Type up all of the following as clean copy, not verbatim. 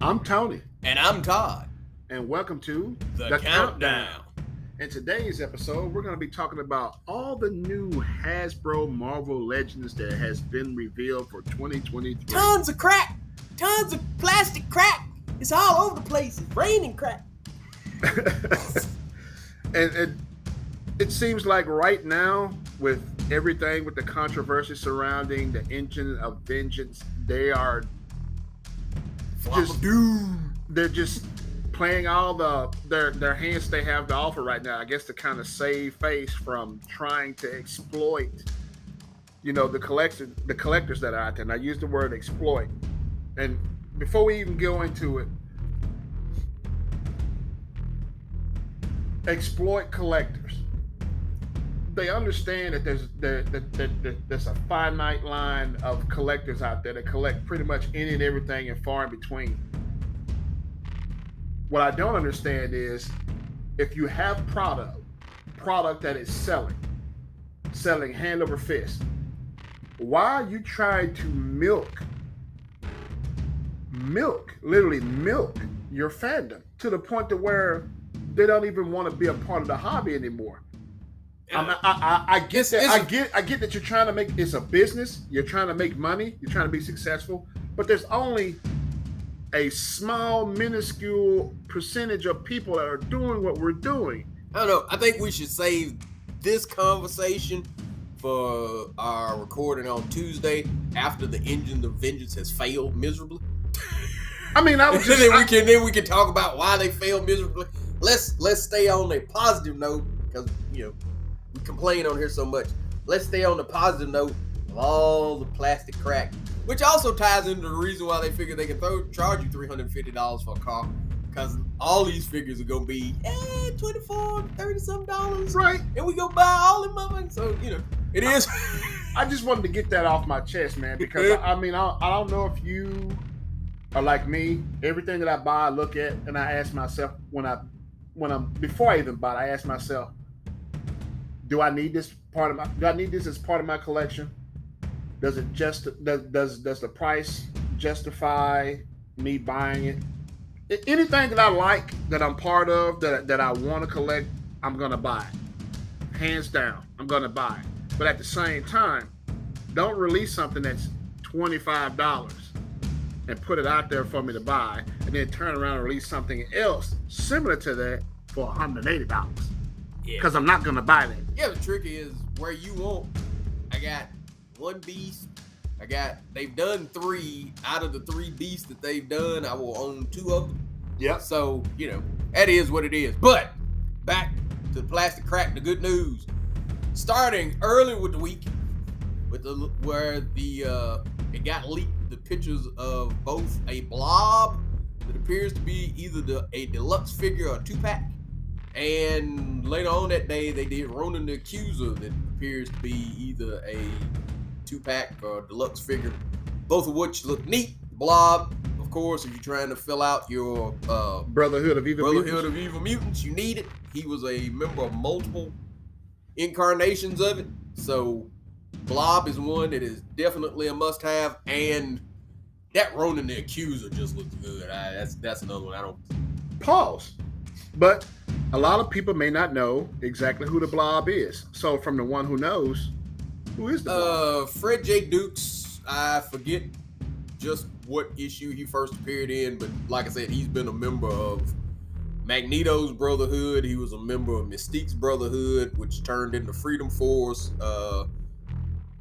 I'm Tony. And I'm Todd. And welcome to The Countdown. In today's episode, we're going to be talking about all the new Hasbro Marvel Legends that has been revealed for 2023. Tons of crack. Tons of plastic crack. It's all over the place. It's raining crack. and it seems like right now, with everything, with the controversy surrounding the Engine of Vengeance, they are they're just playing all their hands they have to offer right now, I guess, to kind of save face from trying to exploit, the collectors that are out there. And I use the word exploit. And before we even go into it, exploit collectors. They understand that there's a finite line of collectors out there that collect pretty much any and everything and far in between. What I don't understand is if you have product that is selling hand over fist, why are you trying to literally milk your fandom to the point to where they don't even want to be a part of the hobby anymore? I get that. I get that you're trying to make it's a business. You're trying to make money. You're trying to be successful. But there's only a small, minuscule percentage of people that are doing what we're doing. I don't know. I think we should save this conversation for our recording on Tuesday after the Engine of Vengeance has failed miserably. I mean, then we can talk about why they failed miserably. Let's stay on a positive note because we complain on here so much. Let's stay on the positive note of all the plastic crack, which also ties into the reason why they figure they can charge you $350 for a car, because all these figures are gonna be $24, $30-something, right? And we go buy all them motherfuckers. So it is. I just wanted to get that off my chest, man, because I don't know if you are like me. Everything that I buy, I look at and I ask myself before I even buy it, I ask myself, do I need this as part of my collection? Does the price justify me buying it? Anything that I like, that I'm part of, that I want to collect, I'm gonna buy it. Hands down, I'm gonna buy it. But at the same time, don't release something that's $25 and put it out there for me to buy, and then turn around and release something else similar to that for $180. Because I'm not gonna buy that. Yeah, the trick is where you want. I got one beast. They've done 3 out of the 3 beasts that they've done. I will own 2 of them. Yeah. So, that is what it is. But back to the plastic crack, the good news. Starting early with the week, it got leaked, the pictures of both a blob that appears to be either a deluxe figure or a 2-pack. And later on that day, they did Ronan the Accuser that appears to be either a 2-pack or a deluxe figure, both of which look neat. Blob, of course, if you're trying to fill out your Brotherhood of Evil Mutants, you need it. He was a member of multiple incarnations of it, so Blob is one that is definitely a must-have, and that Ronan the Accuser just looks good. That's another one I don't... Pause. But a lot of people may not know exactly who the Blob is. So from the one who knows, who is the Blob? Fred J. Dukes. I forget just what issue he first appeared in, but like I said, he's been a member of Magneto's Brotherhood. He was a member of Mystique's Brotherhood, which turned into Freedom Force.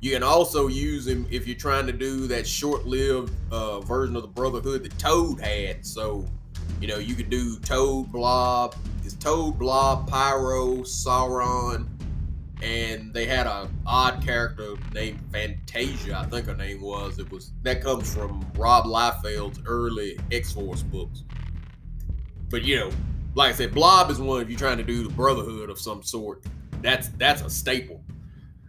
You can also use him if you're trying to do that short-lived version of the Brotherhood that Toad had. So, you could do Toad, Blob. It's Toad, Blob, Pyro, Sauron, and they had an odd character named Fantasia, I think her name was. That comes from Rob Liefeld's early X-Force books. But like I said, Blob is one if you're trying to do the Brotherhood of some sort. That's a staple.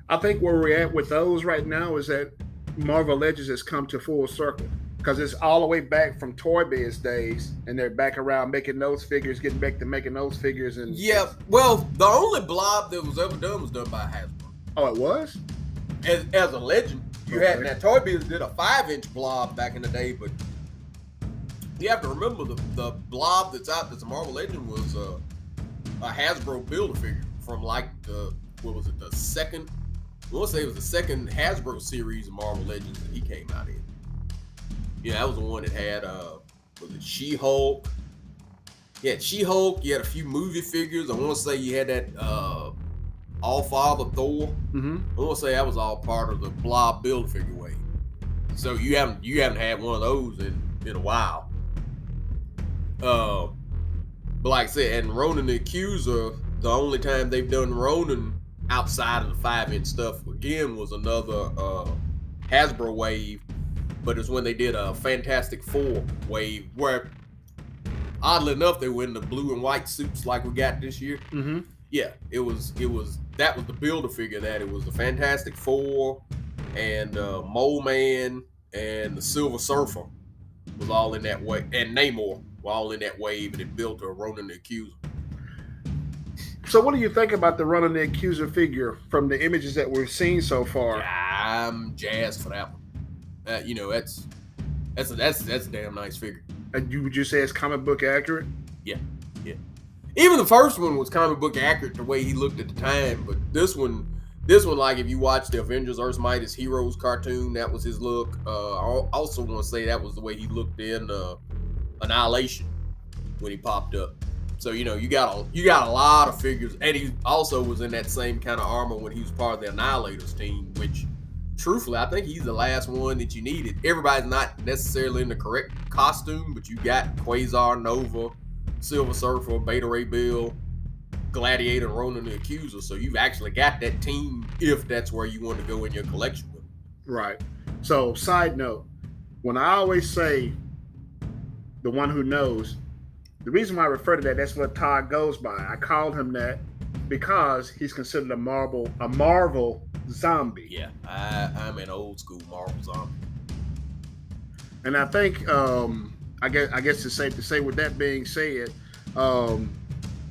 I think where we're at with those right now is that Marvel Legends has come to full circle, because it's all the way back from Toy Biz days, and they're back around making those figures, getting back to making those figures. And yeah, well, the only Blob that was ever done was done by Hasbro. Oh, it was? As a legend. You had that Toy Biz did a 5-inch Blob back in the day, but You have to remember the blob that's out that's a Marvel Legend was a Hasbro Build-A-Figure from like the second, I want to say it was the second Hasbro series of Marvel Legends that he came out in. Yeah, that was the one that had was it She-Hulk? Yeah, She-Hulk. You had a few movie figures. I want to say you had that All-Father Thor. Mm-hmm. I want to say that was all part of the Blob Build-A-Figure wave. So you haven't had one of those in a while. But like I said, and Ronan the Accuser, the only time they've done Ronan outside of the 5-inch stuff again was another Hasbro wave, but it's when they did a Fantastic Four wave where, oddly enough, they were in the blue and white suits like we got this year. Mm-hmm. Yeah, that was the Build-A-Figure that it was the Fantastic Four and Mole Man and the Silver Surfer was all in that way, and Namor were all in that wave, and it built a Ronan the Accuser. So what do you think about the Ronan the Accuser figure from the images that we've seen so far? I'm jazzed for that one. You know, that's a damn nice figure. And you would just say it's comic book accurate? Yeah. Even the first one was comic book accurate the way he looked at the time, but this one, like if you watch the Avengers Earth's Mightiest Heroes cartoon, that was his look. I also want to say that was the way he looked in Annihilation when he popped up. So you know you got a lot of figures, and he also was in that same kind of armor when he was part of the Annihilators team, which truthfully I think he's the last one that you needed. Everybody's not necessarily in the correct costume, but you got Quasar, Nova, Silver Surfer, Beta Ray Bill, Gladiator, and Ronan the Accuser. So you've actually got that team if that's where you want to go in your collection with. Right. So side note, when I always say the one who knows, the reason why I refer to that's what Todd goes by. I called him that because he's considered a Marvel zombie. Yeah, I'm an old school Marvel zombie. And I think I guess it's safe to say, with that being said,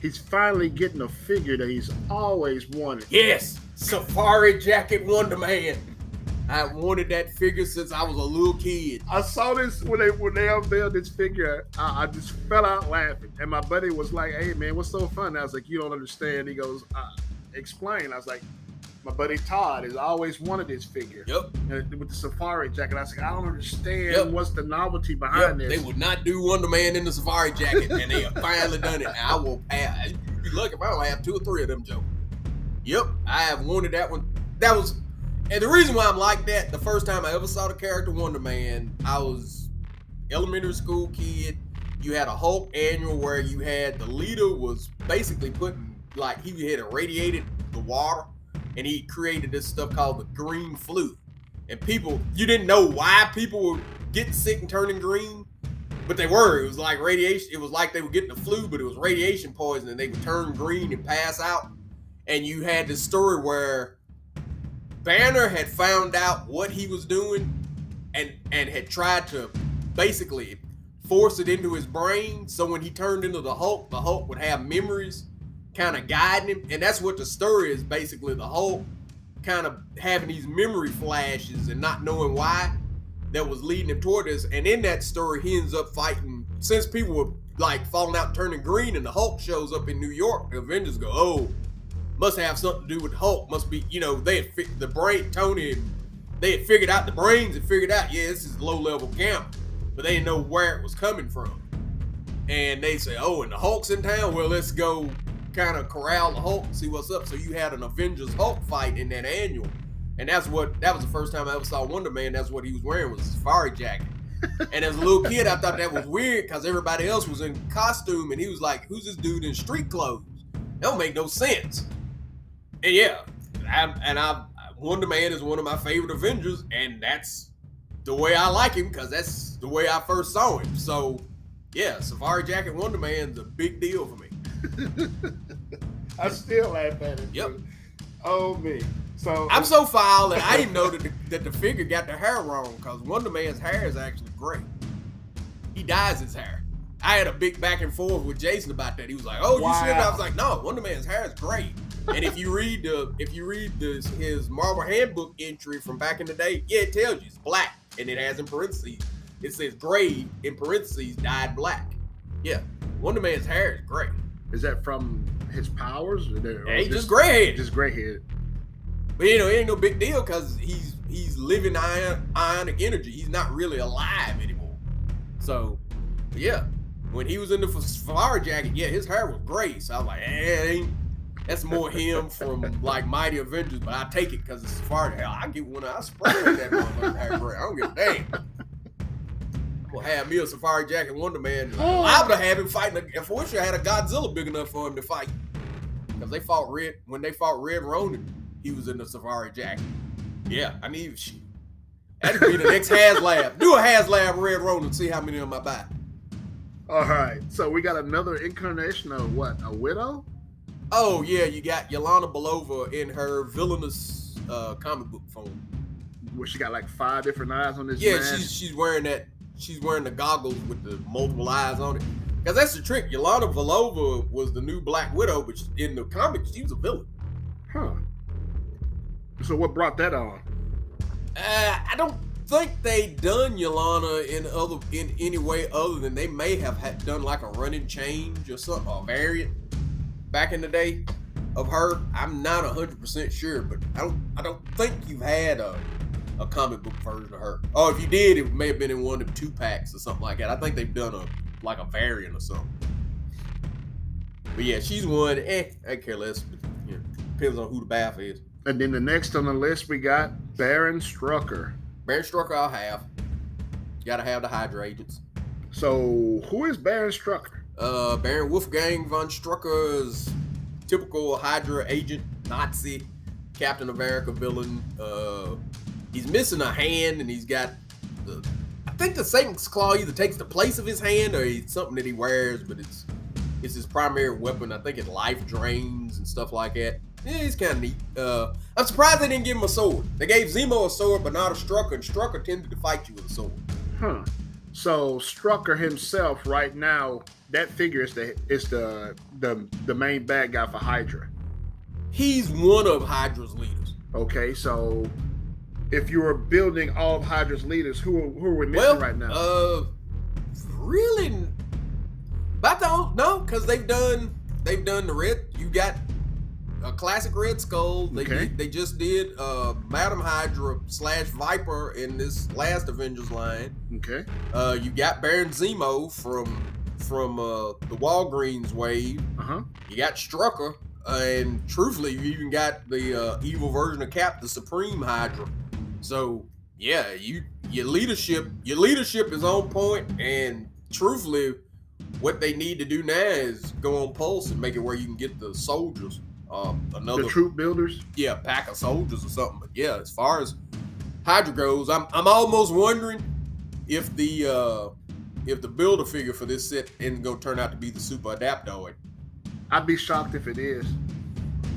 he's finally getting a figure that he's always wanted. Yes, Safari Jacket Wonder Man. I wanted that figure since I was a little kid. I saw this when they unveiled this figure. I just fell out laughing, and my buddy was like, "Hey man, what's so funny?" I was like, "You don't understand." He goes, "Explain." I was like, "My buddy Todd has always wanted this figure." Yep. With the safari jacket. I was like, "I don't understand what's the novelty behind this." They would not do Wonder Man in the safari jacket, and they have finally done it. And I will have. You'd be lucky if I don't have 2 or 3 of them, Joe. Yep, I have wanted that one. That was. And the reason why I'm like that, the first time I ever saw the character Wonder Man, I was elementary school kid. You had a Hulk annual where you had the leader was basically putting, like, he had irradiated the water, and he created this stuff called the green flu. And people, you didn't know why people were getting sick and turning green, but they were. It was like radiation. It was like they were getting the flu, but it was radiation poison, and they would turn green and pass out. And you had this story where Banner had found out what he was doing and had tried to basically force it into his brain, so when he turned into the Hulk would have memories kind of guiding him. And that's what the story is, basically the Hulk kind of having these memory flashes and not knowing why, that was leading him toward this. And in that story, he ends up fighting, since people were like falling out and turning green, and the Hulk shows up in New York, the Avengers go, "Oh, must have something to do with Hulk. Must be, you know," they had the brain, Tony, they had figured out the brains and figured out, yeah, this is low-level gamma, but they didn't know where it was coming from. And they say, "Oh, and the Hulk's in town. Well, let's go kind of corral the Hulk and see what's up." So you had an Avengers Hulk fight in that annual, and that was the first time I ever saw Wonder Man. That's what he was wearing, was a safari jacket. And as a little kid, I thought that was weird because everybody else was in costume, and he was like, "Who's this dude in street clothes? That don't make no sense." And yeah, Wonder Man is one of my favorite Avengers, and that's the way I like him because that's the way I first saw him. So yeah, Safari Jacket Wonder Man's a big deal for me. I still laugh at it. Yep. Too. Oh me. So I'm so foul that I didn't know that the figure got the hair wrong, because Wonder Man's hair is actually great. He dyes his hair. I had a big back and forth with Jason about that. He was like, "Oh, you should." I was like, "No, Wonder Man's hair is great." And if you read his Marvel Handbook entry from back in the day, yeah, it tells you it's black, and it has in parentheses it says gray in parentheses, dyed black. Yeah, Wonder Man's hair is gray. Is that from his powers? Yeah, he's just gray head. Just gray head. But it ain't no big deal because he's living ionic energy. He's not really alive anymore. So, yeah, when he was in the safari jacket, yeah, his hair was gray. So I was like, that's more him from like Mighty Avengers. But I take it because it's safari. Hell, I get one. I spray that motherfucker hair gray. I don't give a damn. We'll have me a safari jacket Wonder Man. I would have him fighting. Unfortunately, I had a Godzilla big enough for him to fight because they fought Red. When they fought Red Ronin, he was in the safari jacket. Yeah, I need shit. That'd be the next HasLab. Do a HasLab Red Ronin, see how many of them I buy. All right, so we got another incarnation of what? A widow? Oh yeah, you got Yelena Belova in her villainous comic book form. Where she got like 5 different eyes on this. Yeah, mask. she's wearing that. She's wearing the goggles with the multiple eyes on it. Because that's the trick. Yelena Belova was the new Black Widow, but in the comics, she was a villain. Huh. So what brought that on? I don't think they done Yelena in any way other than they may have done like a running change or something, or a variant back in the day of her. I'm not 100% sure, but I don't think you've had a comic book version of her. Oh, if you did, it may have been in one of the 2-packs or something like that. I think they've done a variant or something. But yeah, she's one. I care less. But, depends on who the bath is. And then the next on the list we got Baron Strucker. Baron Strucker I'll have. You gotta have the Hydra agents. So who is Baron Strucker? Baron Wolfgang von Strucker's typical Hydra agent, Nazi, Captain America villain. He's missing a hand and he's got I think the Satan's Claw either takes the place of his hand or it's something that he wears, but it's his primary weapon. I think it life drains and stuff like that. Yeah, he's kind of neat. I'm surprised they didn't give him a sword. They gave Zemo a sword, but not a Strucker, and Strucker tended to fight you with a sword. Huh. So Strucker himself, right now, that figure is the main bad guy for Hydra. He's one of Hydra's leaders. Okay, so if you were building all of Hydra's leaders, who are we missing right now? Really, no, because they've done the red. You got a classic Red Skull. They just did Madam Hydra / Viper in this last Avengers line. Okay. You got Baron Zemo from the Walgreens wave. Uh-huh. You got Strucker, and truthfully, you even got the evil version of Cap, the Supreme Hydra. So yeah, your leadership is on point, and truthfully, what they need to do now is go on Pulse and make it where you can get the soldiers. The troop builders? Yeah, pack of soldiers or something. But yeah, as far as Hydra goes, I'm almost wondering if the builder figure for this set isn't gonna turn out to be the Super Adaptoid. I'd be shocked if it is.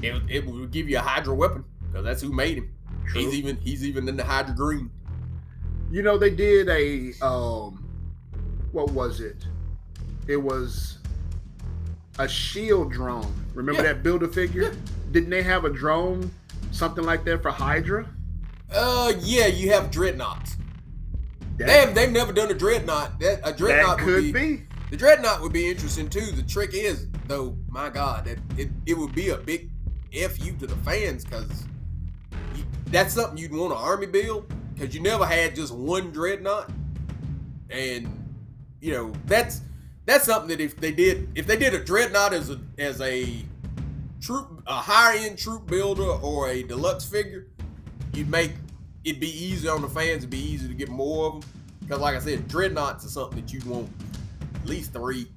It would give you a Hydra weapon because that's who made him. True. He's even in the Hydra green. You know, they did a what was it? It was a shield drone. Remember that builder figure? Yeah. Didn't they have a drone, something like that for Hydra? Yeah, you have dreadnoughts. They've never done a dreadnought. A dreadnought could be. The dreadnought would be interesting too. The trick is, though, my God, that it would be a big FU to the fans because that's something you'd want an army build because you never had just one dreadnought, and that's something that if they did a dreadnought as a troop, a higher end troop builder or a deluxe figure, it'd be easy on the fans. It'd be easy to get more of them because, like I said, dreadnoughts are something that you'd want at least 3.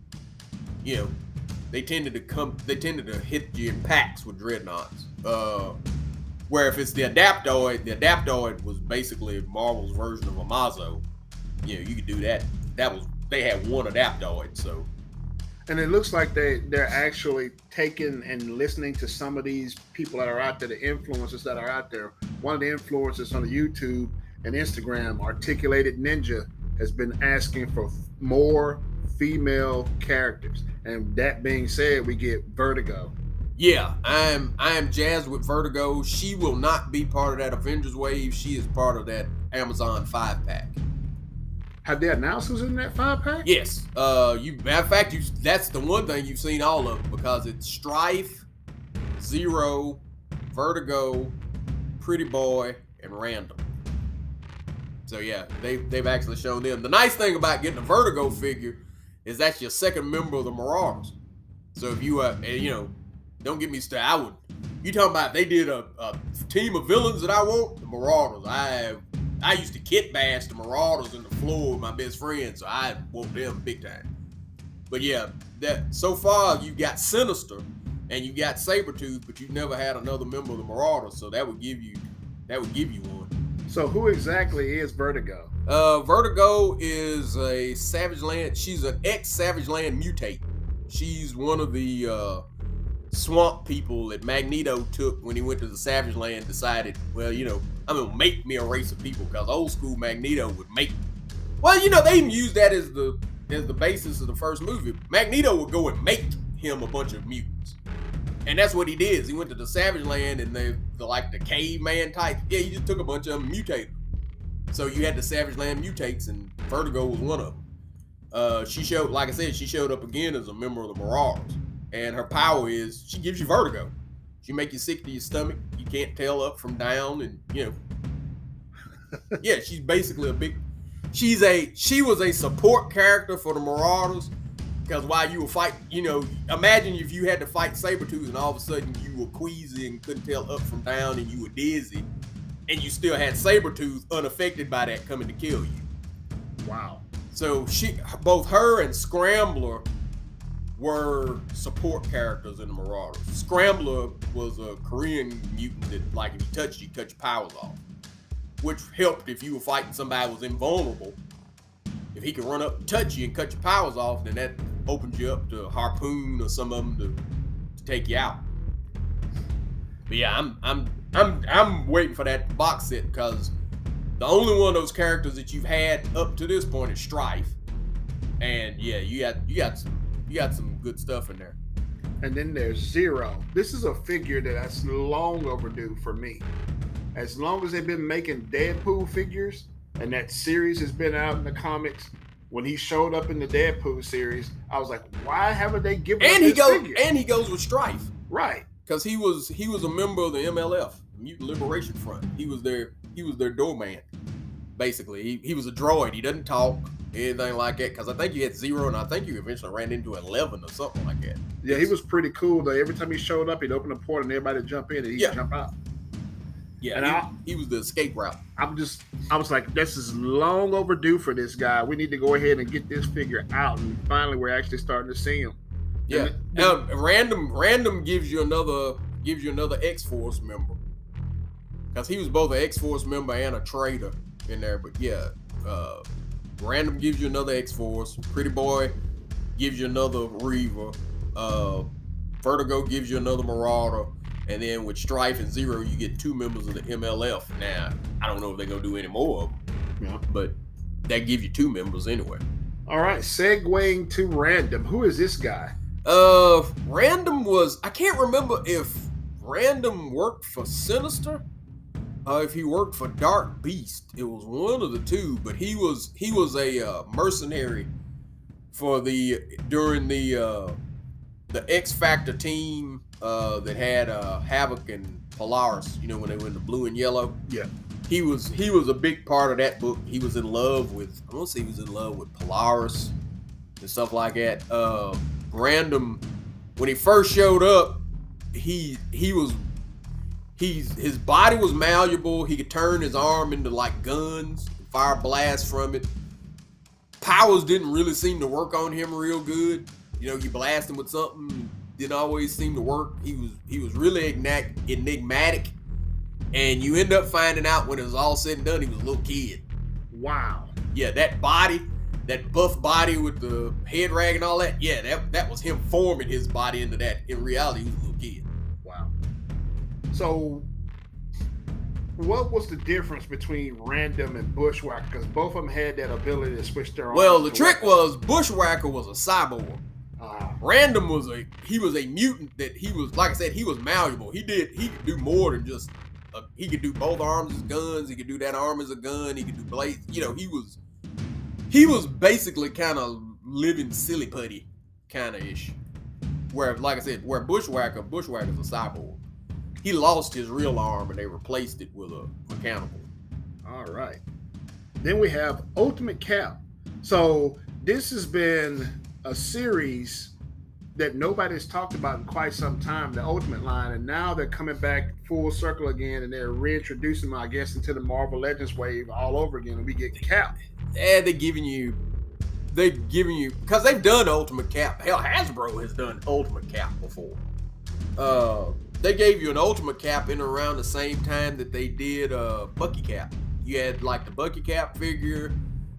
They tended to hit you in packs with dreadnoughts. Where if it's the Adaptoid was basically Marvel's version of a Mazo. You could do that. They had one Adaptoid, so. And it looks like they're actually taking and listening to some of these people that are out there, the influencers that are out there. One of the influencers on the YouTube and Instagram, Articulated Ninja, has been asking for more female characters. And that being said, we get Vertigo. Yeah, I am jazzed with Vertigo. She will not be part of that Avengers wave. She is part of that Amazon 5-pack. Have they announced who's in that 5-pack? Yes. Matter of fact, that's the one thing you've seen all of because it's Strife, Zero, Vertigo, Pretty Boy, and Random. So yeah, they've actually shown them. The nice thing about getting a Vertigo figure is that's your second member of the Marauders. So if you don't get me started. You talking about they did a team of villains that I want? The Marauders. I used to kit bash the Marauders in the floor with my best friend, so I want them big time. But yeah, that so far you got Sinister and you got Sabretooth, but you've never had another member of the Marauders, so that would give you one. So who exactly is Vertigo? Vertigo is a Savage Land. She's an ex-Savage Land mutate. She's one of the swamp people that Magneto took when he went to the Savage Land. Decided, well, I'm gonna make me a race of people because old school Magneto would make. Well, they even used that as the basis of the first movie. Magneto would go and make him a bunch of mutants, and that's what he did. He went to the Savage Land and the caveman type. Yeah, he just took a bunch of them, mutated. So you had the Savage Land mutates, and Vertigo was one of them. She showed up again as a member of the Marauders, and her power is she gives you vertigo. She make you sick to your stomach. You can't tell up from down, and yeah, she's basically she was a support character for the Marauders because while you were fighting, imagine if you had to fight Sabretooth and all of a sudden you were queasy and couldn't tell up from down and you were dizzy, and you still had Sabretooth unaffected by that coming to kill you. Wow. So both her and Scrambler were support characters in the Marauders. Scrambler was a Korean mutant that, like, if he touched you, cut your powers off, which helped if you were fighting somebody who was invulnerable. If he could run up and touch you and cut your powers off, then that opens you up to Harpoon or some of them to take you out. But yeah, I'm waiting for that box set because the only one of those characters that you've had up to this point is Strife, and yeah, you got some good stuff in there. And then there's Zero. This is a figure that's long overdue for me. As long as they've been making Deadpool figures, and that series has been out in the comics, when he showed up in the Deadpool series, I was like, why haven't they given us this figure? And he goes with Strife. Right. Because he was a member of the MLF, Mutant Liberation Front. He was their doorman, basically. He was a droid. He doesn't talk, anything like that. Because I think you had Zero, and I think you eventually ran into 11 or something like that. Yeah, he was pretty cool, though. Every time he showed up, he'd open the port and everybody would jump in and he'd jump out. Yeah, and he was the escape route. I was like, this is long overdue for this guy. We need to go ahead and get this figure out, and finally we're actually starting to see him. Yeah. Random gives you another X-Force member. Because he was both an X-Force member and a traitor in there. But yeah, Random gives you another X-Force. Pretty Boy gives you another Reaver. Vertigo gives you another Marauder. And then with Strife and Zero, you get 2 members of the MLF. Now, I don't know if they're going to do any more of them. Yeah. But that gives you 2 members anyway. All right, segueing to Random. Who is this guy? Random was... I can't remember if Random worked for Sinister or if he worked for Dark Beast. It was one of the two, but he was a mercenary for during the X Factor team that had Havoc and Polaris, when they were in the blue and yellow. Yeah. He was a big part of that book. He was in love with, I won't say he was in love with Polaris and stuff like that. Random, when he first showed up, his body was malleable. He could turn his arm into like guns, fire blasts from it. Powers didn't really seem to work on him real good. You blast him with something, didn't always seem to work. He was really enigmatic, and you end up finding out when it was all said and done, he was a little kid. Wow. Yeah, that body, that buff body with the head rag and all that. Yeah, that was him forming his body into that. In reality, he was a little kid. Wow. So, what was the difference between Random and Bushwhacker? Because both of them had that ability to switch their arms. Well, the trick was Bushwhacker was a cyborg. Random was a mutant that he was, like I said, he was malleable. He could do more than just, he could do both arms as guns. He could do that arm as a gun. He could do blades. he was basically kind of living silly putty kind of ish. Where, like I said, where Bushwhacker's a cyborg. He lost his real arm and they replaced it with a mechanical. All right. Then we have Ultimate Cap. So this has been a series that nobody's talked about in quite some time, the Ultimate line, and now they're coming back full circle again, and they're reintroducing them, I guess, into the Marvel Legends wave all over again, and we get Cap. And they're giving you, because they've done Ultimate Cap. Hell, Hasbro has done Ultimate Cap before. They gave you an Ultimate Cap in around the same time that they did Bucky Cap. You had like the Bucky Cap figure,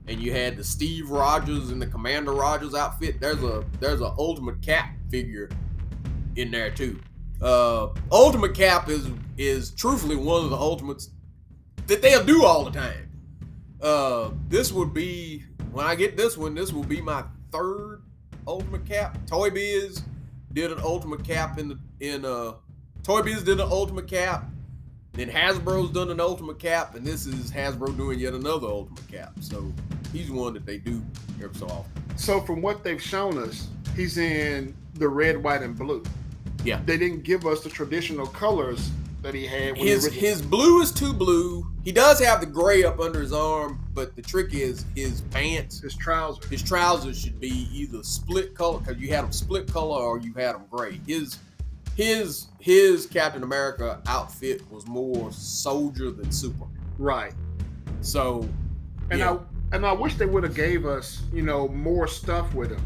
and you had the Steve Rogers and the Commander Rogers outfit. There's a Ultimate Cap figure in there too. Ultimate Cap is truthfully one of the Ultimates that they'll do all the time. This would be, when I get this one, this will be my third Ultimate Cap. Toy Biz did an Ultimate Cap Toy Biz did an Ultimate Cap. Then Hasbro's done an Ultimate Cap, and this is Hasbro doing yet another Ultimate Cap. So he's one that they do every so often. So from what they've shown us, he's in the red, white, and blue. Yeah. They didn't give us the traditional colors that he had. When his blue is too blue. He does have the gray up under his arm, but the trick is his pants. His trousers. His trousers should be either split color, because you had them split color, or you had them gray. His Captain America outfit was more soldier than super. Right. So, and I wish they would have gave us, more stuff with him.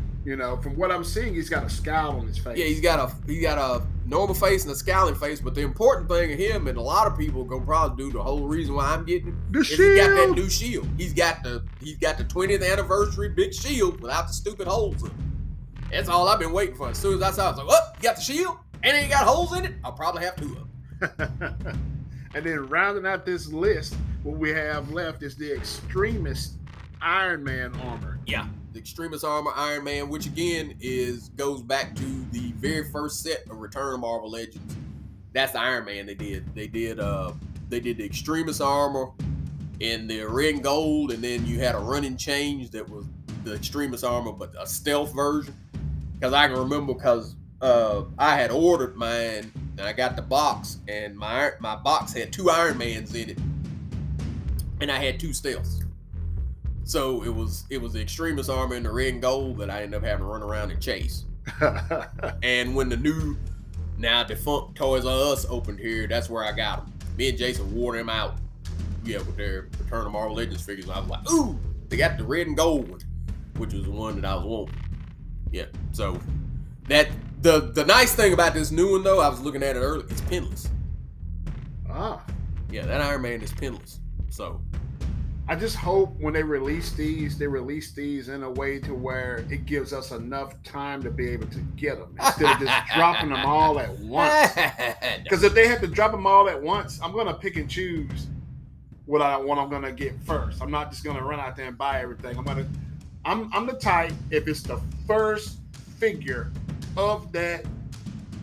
From what I'm seeing, he's got a scowl on his face. Yeah, he's got a normal face and a scowling face. But the important thing of him, and a lot of people gonna probably do the whole reason why I'm getting him, is shield. He got that new shield. He's got the 20th anniversary big shield without the stupid holes in it. That's all I've been waiting for. As soon as I saw it, I was like, "Oh, you got the shield? And it ain't got holes in it? I'll probably have two of them." And then rounding out this list, what we have left is the Extremist Iron Man armor. Yeah, the Extremist armor Iron Man, which again goes back to the very first set of Return of Marvel Legends. That's the Iron Man they did. They did the Extremist armor in the red and gold, and then you had a running change that was the Extremist armor, but a stealth version. Because I can remember, I had ordered mine, and I got the box, and my box had two Iron Mans in it, and I had two stealths. So it was the Extremist armor in the red and gold that I ended up having to run around and chase. And when the new, now defunct Toys R Us opened here, that's where I got them. Me and Jason wore them out, with their Return of Marvel Legends figures. I was like, ooh, they got the red and gold one, which was the one that I was wanting. Yeah, so that the nice thing about this new one, though, I was looking at it earlier, it's pinless. Ah. Yeah, that Iron Man is pinless. So I just hope when they release these in a way to where it gives us enough time to be able to get them instead of just dropping them all at once. Because if they have to drop them all at once, I'm going to pick and choose what I'm going to get first. I'm not just going to run out there and buy everything. I'm the type, if it's the first figure of that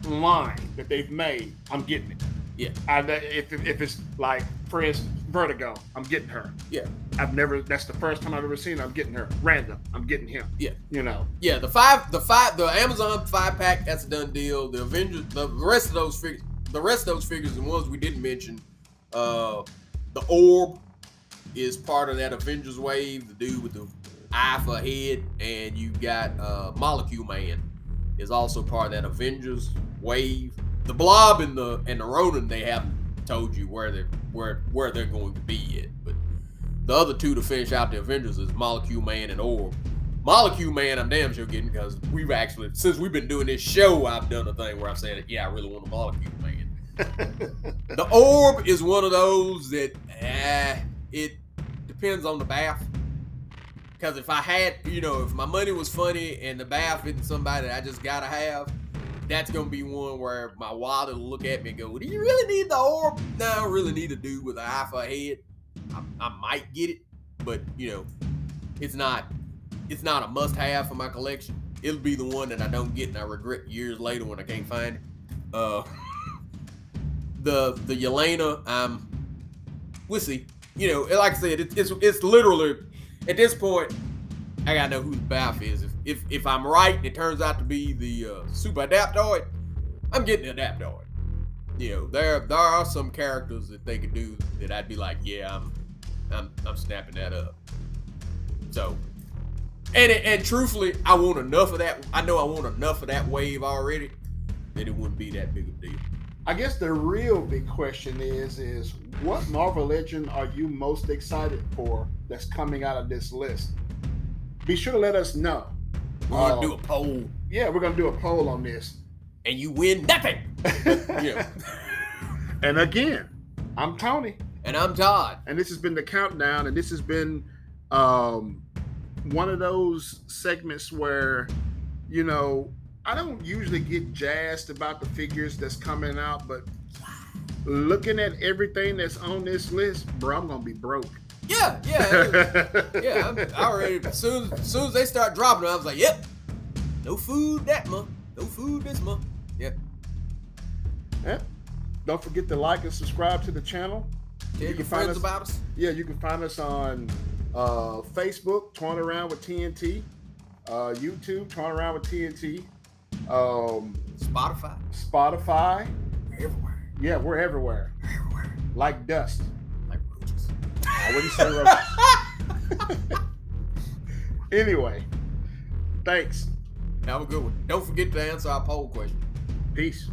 line that they've made, I'm getting it. Yeah. If it's like, for instance, Vertigo, I'm getting her. Yeah. That's the first time I've ever seen her. I'm getting her. Random, I'm getting him. Yeah. Yeah, the Amazon 5-pack, that's a done deal. The Avengers, the rest of those figures, the ones we didn't mention, the Orb is part of that Avengers wave, the dude with the eye for a head, and you got Molecule Man is also part of that Avengers wave. The Blob and the Ronin, they haven't told you where they're going to be yet. But the other two to finish out the Avengers is Molecule Man and Orb. Molecule Man, I'm damn sure getting, because since we've been doing this show, I've done a thing where I've said, yeah, I really want a Molecule Man. The Orb is one of those that it depends on the bath. Because if I had, if my money was funny and the bath isn't somebody that I just gotta have, that's going to be one where my wallet will look at me and go, do you really need the Orb? No, I don't really need a dude with an eye for a head. I might get it, but, it's not a must-have for my collection. It'll be the one that I don't get and I regret years later when I can't find it. The Yelena, we'll see. Like I said, it's literally, at this point, I gotta know who the Baff is. If I'm right, and it turns out to be the Super Adaptoid, I'm getting the Adaptoid. You know, there are some characters that they could do that I'd be like, yeah, I'm snapping that up. So, and truthfully, I want enough of that. I know I want enough of that wave already that it wouldn't be that big of a deal. I guess the real big question is what Marvel Legend are you most excited for that's coming out of this list? Be sure to let us know. We're gonna do a poll. Yeah, we're gonna do a poll on this. And you win nothing. Yeah. And again, I'm Tony. And I'm Todd. And this has been the countdown, and this has been one of those segments where, you know, I don't usually get jazzed about the figures that's coming out, but looking at everything that's on this list, bro, I'm gonna be broke. Yeah. I already as soon as they start dropping, I was like, yep, no food that month, no food this month. Yeah. Don't forget to like and subscribe to the channel. Tell your friends about us. Yeah, you can find us on Facebook, Toying Around with TNT, YouTube, Toying Around with TNT, Spotify. We're everywhere. Yeah, we're everywhere. Everywhere. Like dust. Like roaches. I wouldn't say roaches. Anyway, thanks. Have a good one. Don't forget to answer our poll question. Peace.